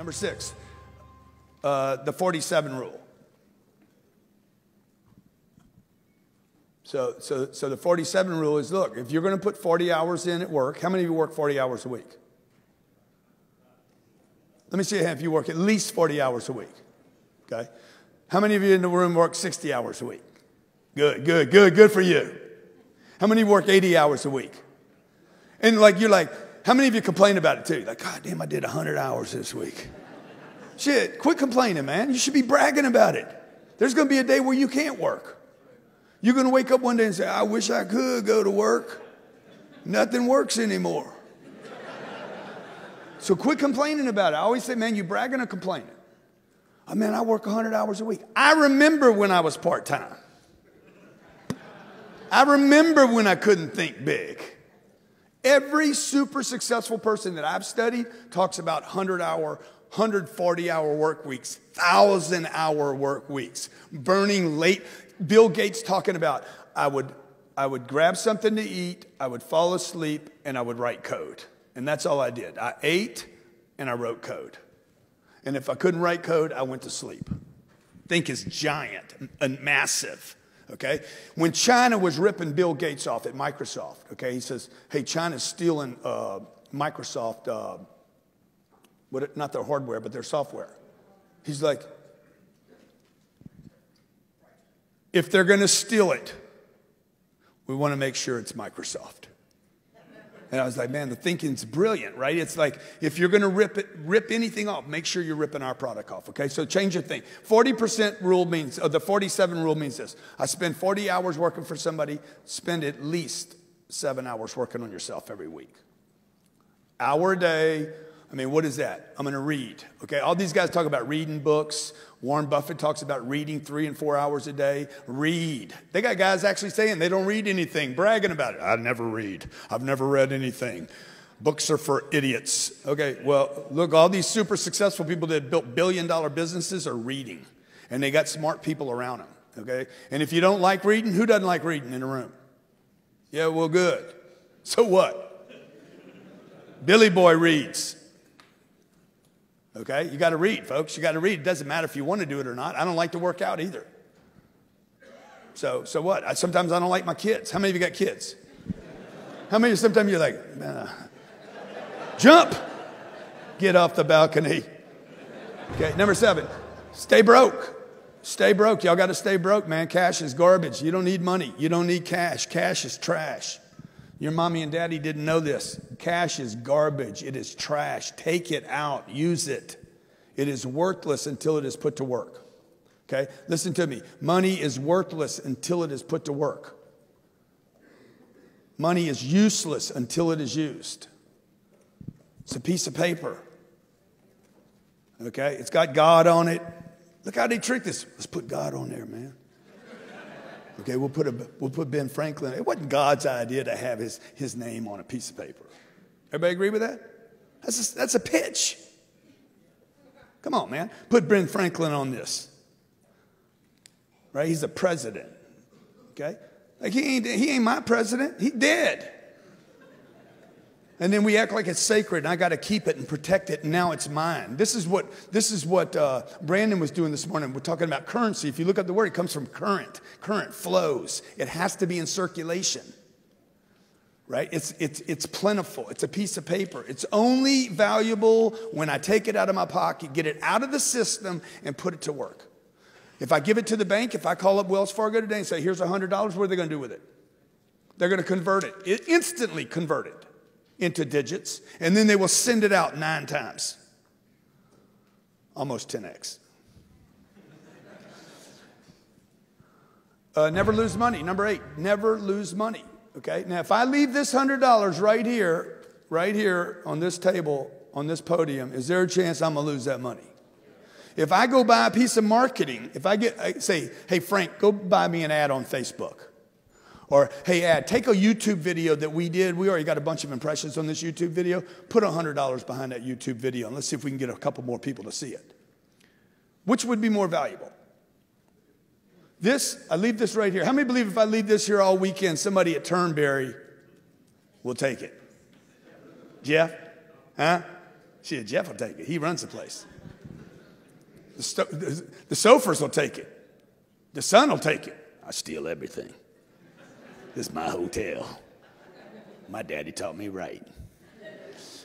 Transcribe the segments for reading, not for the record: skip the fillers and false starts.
Number 6, the 47 rule. So the 47 rule is, look, if you're going to put 40 hours in at work, how many of you work 40 hours a week? Let me see if you work at least 40 hours a week. Okay? How many of you in the room work 60 hours a week? Good for you. How many work 80 hours a week? And you're like, how many of you complain about it too? Like, God damn, I did 100 hours this week. Shit, quit complaining, man. You should be bragging about it. There's going to be a day where you can't work. You're going to wake up one day and say, I wish I could go to work. Nothing works anymore. So quit complaining about it. I always say, man, you bragging or complaining? Oh, man, I work 100 hours a week. I remember when I was part-time. I remember when I couldn't think big. Every super successful person that I've studied talks about 100-hour, 140-hour work weeks, 1,000-hour work weeks, burning late. Bill Gates talking about, I would grab something to eat, I would fall asleep, and I would write code. And that's all I did. I ate and I wrote code. And if I couldn't write code, I went to sleep. Think is giant and massive. Okay? When China was ripping Bill Gates off at Microsoft, okay, he says, hey, China's stealing Microsoft, not their hardware, but their software. He's like, if they're going to steal it, we want to make sure it's Microsoft. And I was like, man, the thinking's brilliant, right? It's like, if you're going to rip anything off, make sure you're ripping our product off, okay? So change your thing. 40% rule means, the 47 rule means this. I spend 40 hours working for somebody, spend at least 7 hours working on yourself every week. Hour a day. I mean, what is that? I'm going to read, okay? All these guys talk about reading books. Warren Buffett talks about reading 3 and 4 hours a day. Read. They got guys actually saying they don't read anything, bragging about it. I never read. I've never read anything. Books are for idiots. Okay, well, look, all these super successful people that built billion-dollar businesses are reading. And they got smart people around them, okay? And if you don't like reading, who doesn't like reading in a room? Yeah, well, good. So what? Billy Boy reads. Okay, you got to read, folks. You got to read. It doesn't matter if you want to do it or not. I don't like to work out either. So what? Sometimes I don't like my kids. How many of you got kids? How many? Sometimes you're like, jump, get off the balcony. Okay, number 7, stay broke. Stay broke. Y'all got to stay broke, man. Cash is garbage. You don't need money. You don't need cash. Cash is trash. Your mommy and daddy didn't know this. Cash is garbage. It is trash. Take it out. Use it. It is worthless until it is put to work. Okay? Listen to me. Money is worthless until it is put to work. Money is useless until it is used. It's a piece of paper. Okay? It's got God on it. Look how they trick this. Let's put God on there, man. Okay, we'll put Ben Franklin. It wasn't God's idea to have his name on a piece of paper. Everybody agree with that? That's a pitch. Come on, man. Put Ben Franklin on this. Right? He's a president. Okay? Like he ain't my president. He dead. And then we act like it's sacred, and I got to keep it and protect it, and now it's mine. This is what Brandon was doing this morning. We're talking about currency. If you look up the word, it comes from current. Current flows. It has to be in circulation, right? It's plentiful. It's a piece of paper. It's only valuable when I take it out of my pocket, get it out of the system, and put it to work. If I give it to the bank, if I call up Wells Fargo today and say, here's $100, what are they going to do with it? They're going to convert it. Instantly convert it into digits, and then they will send it out 9 times. Almost 10x. Never lose money. Number 8, never lose money. Okay? Now, if I leave this $100 right here on this table, on this podium, is there a chance I'm going to lose that money? If I go buy a piece of marketing, if I say, hey, Frank, go buy me an ad on Facebook. Or, hey, ad, take a YouTube video that we did. We already got a bunch of impressions on this YouTube video. Put $100 behind that YouTube video, and let's see if we can get a couple more people to see it. Which would be more valuable? This, I leave this right here. How many believe if I leave this here all weekend, somebody at Turnberry will take it? Jeff? Huh? Shit, Jeff will take it. He runs the place. The Sofers will take it. The son will take it. I steal everything. This is my hotel. My daddy taught me right.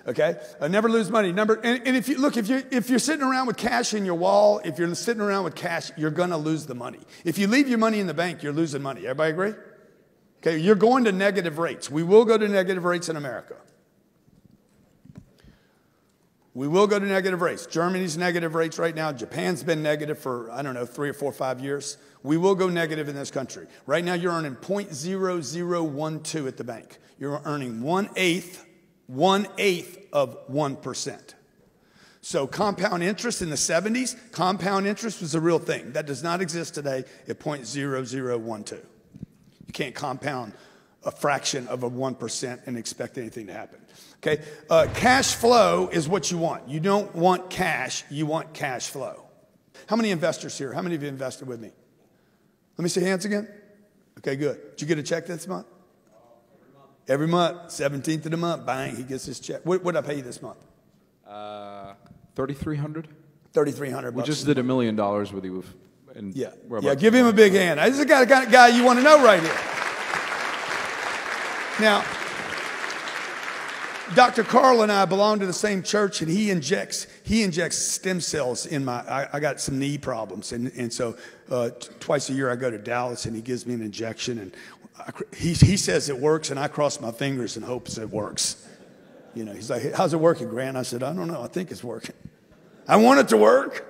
Okay? Never lose money. And if you're sitting around with cash in your wall, if you're sitting around with cash, you're going to lose the money. If you leave your money in the bank, you're losing money. Everybody agree? Okay, you're going to negative rates. We will go to negative rates in America. We will go to negative rates. Germany's negative rates right now. Japan's been negative for, 3 or 4 or 5 years. We will go negative in this country. Right now, you're earning 0.0012 at the bank. You're earning 1/8 of 1%. So compound interest in the 70s, compound interest was a real thing. That does not exist today at 0.0012. You can't compound a fraction of a 1% and expect anything to happen. Okay, cash flow is what you want. You don't want cash, you want cash flow. How many investors here? How many of you invested with me? Let me see hands again. Okay, good. Did you get a check this month? Every month, 17th of the month, bang, he gets his check. What did I pay you this month? $3,300. $3,300. We just did $1 million with you. Yeah, give him a big hand. This is the kind of guy you want to know right here. Now, Dr. Carl and I belong to the same church, and he injects stem cells in I got some knee problems, and so twice a year I go to Dallas, and he gives me an injection, and he says it works, and I cross my fingers and hopes it works. You know, he's like, "Hey, how's it working, Grant?" I said, "I don't know. I think it's working. I want it to work."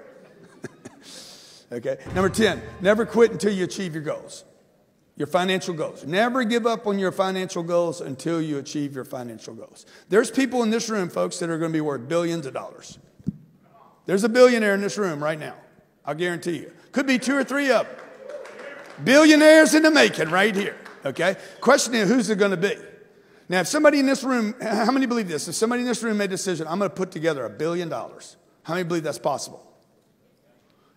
Okay. Number 10, never quit until you achieve your goals. Your financial goals. Never give up on your financial goals until you achieve your financial goals. There's people in this room, folks, that are going to be worth billions of dollars. There's a billionaire in this room right now. I'll guarantee you. Could be 2 or 3 of them. Billionaires in the making right here. Okay? Question is, who's it going to be? Now, if somebody in this room, how many believe this? If somebody in this room made a decision, I'm going to put together $1 billion. How many believe that's possible?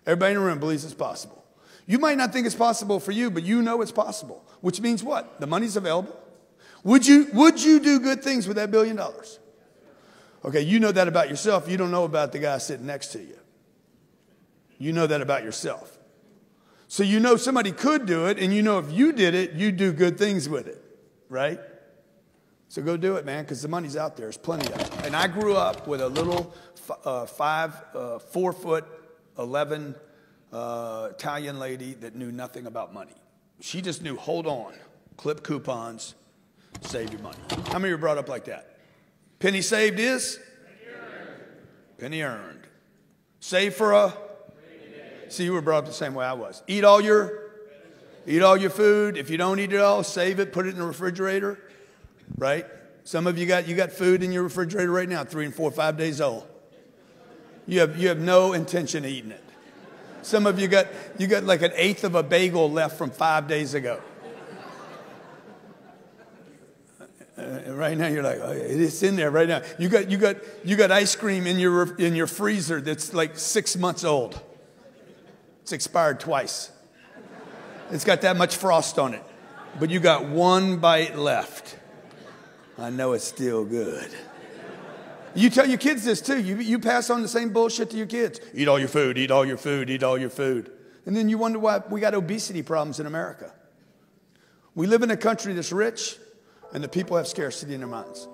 Everybody in the room believes it's possible. You might not think it's possible for you, but you know it's possible. Which means what? The money's available. Would you do good things with that $1 billion? Okay, you know that about yourself. You don't know about the guy sitting next to you. You know that about yourself. So you know somebody could do it, and you know if you did it, you'd do good things with it, right? So go do it, man, because the money's out there. There's plenty of it. And I grew up with a little 4'11" Italian lady that knew nothing about money. She just knew, hold on, clip coupons, save your money. How many were brought up like that? Penny saved is? Penny earned. Save for a? See, you were brought up the same way I was. Eat all your food. If you don't eat it all, save it, put it in the refrigerator, right? Some of you got food in your refrigerator right now, 3 and 4, 5 days old. You have no intention of eating it. Some of you got like 1/8 of a bagel left from 5 days ago. Right now you're like, oh, it's in there right now. You got ice cream in your freezer that's like 6 months old. It's expired twice. It's got that much frost on it, but you got 1 bite left. I know it's still good. You tell your kids this too. You pass on the same bullshit to your kids. Eat all your food, eat all your food, eat all your food. And then you wonder why we got obesity problems in America. We live in a country that's rich, and the people have scarcity in their minds.